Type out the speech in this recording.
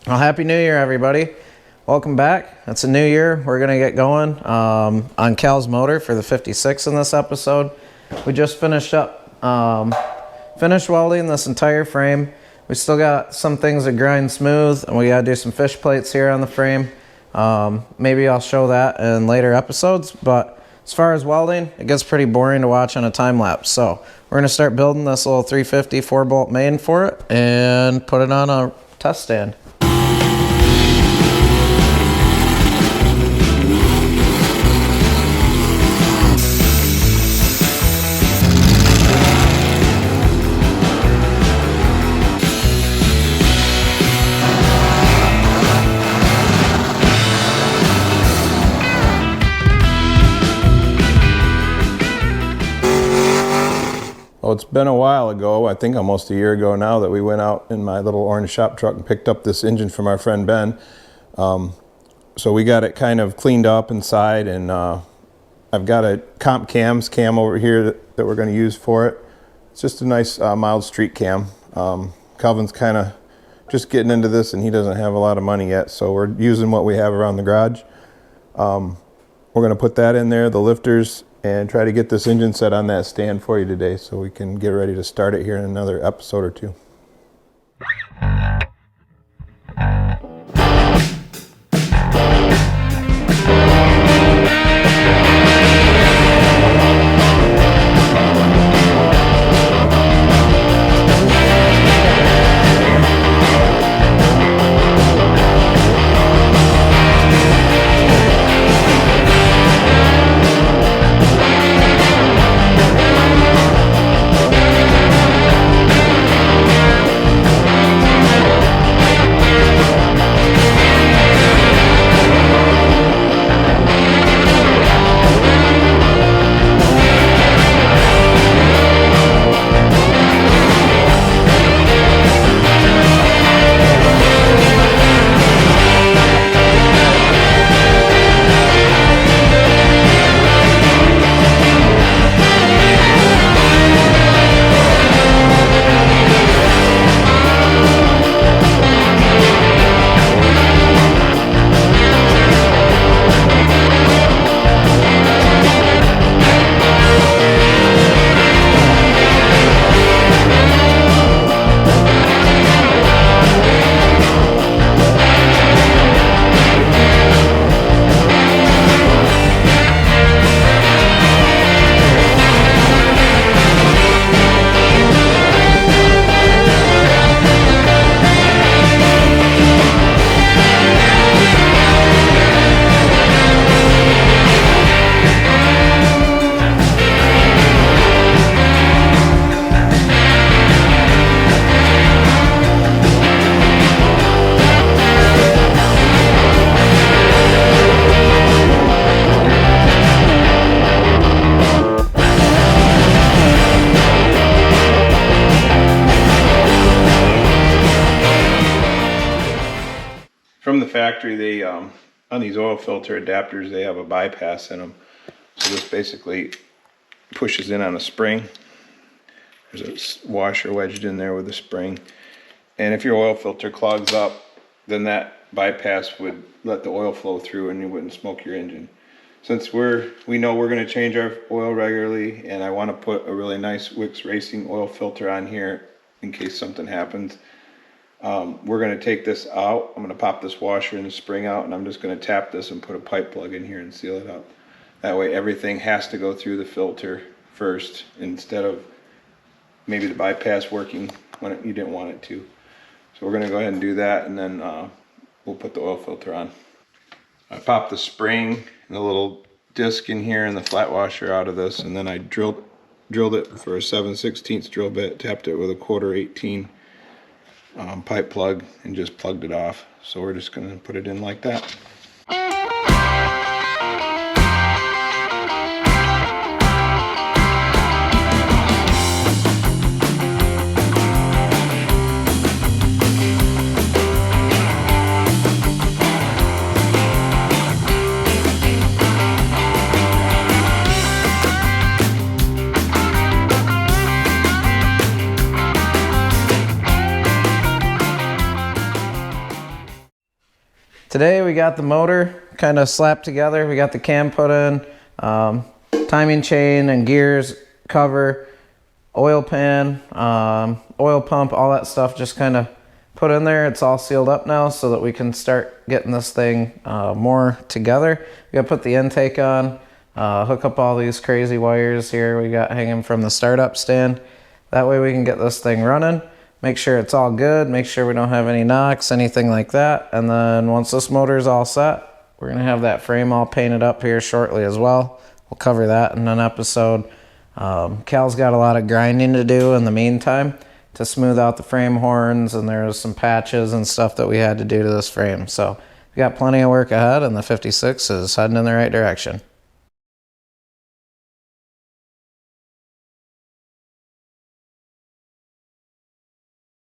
Well, Happy New Year, everybody. Welcome back. It's a new year. We're going to get going on Cal's motor for the 56 in this episode. We just finished welding this entire frame. We still got some things that grind smooth, and we got to do some fish plates here on the frame. Maybe I'll show that in later episodes, but as far as welding, it gets pretty boring to watch on a time lapse. So we're going to start building this little 350 4-bolt main for it and put it on a test stand. Well, it's been a while ago, I think almost a year ago now, that we went out in my little orange shop truck and picked up this engine from our friend Ben. So we got it kind of cleaned up inside, and I've got a comp cam over here that we're going to use for it. It's just a nice mild street cam. Calvin's kind of just getting into this, and he doesn't have a lot of money yet, so we're using what we have around the garage. We're going to put that in there, the lifters, and try to get this engine set on that stand for you today so we can get ready to start it here in another episode or two. From the factory, they on these oil filter adapters, they have a bypass in them. So this basically pushes in on a spring. There's a washer wedged in there with a spring. And if your oil filter clogs up, then that bypass would let the oil flow through and you wouldn't smoke your engine. Since we know we're going to change our oil regularly, and I want to put a really nice Wix Racing oil filter on here in case something happens, we're going to take this out. I'm going to pop this washer and the spring out, and I'm just going to tap this and put a pipe plug in here and seal it up. That way everything has to go through the filter first instead of maybe the bypass working when you didn't want it to. So we're going to go ahead and do that, and then we'll put the oil filter on. I popped the spring and the little disc in here and the flat washer out of this, and then I drilled it for a 7/16 drill bit, tapped it with a 1/4 18 pipe plug, and just plugged it off. So we're just going to put it in like that. Today we got the motor kind of slapped together. We got the cam put in, timing chain and gears, cover, oil pan, oil pump, all that stuff just kind of put in there. It's all sealed up now so that we can start getting this thing more together. We gotta put the intake on, hook up all these crazy wires here we got hanging from the startup stand. That way we can get this thing running, make sure it's all good, make sure we don't have any knocks, anything like that. And then once this motor is all set, we're gonna have that frame all painted up here shortly as well. We'll cover that in an episode. Cal's got a lot of grinding to do in the meantime to smooth out the frame horns, and there's some patches and stuff that we had to do to this frame. So we got plenty of work ahead, and the 56 is heading in the right direction.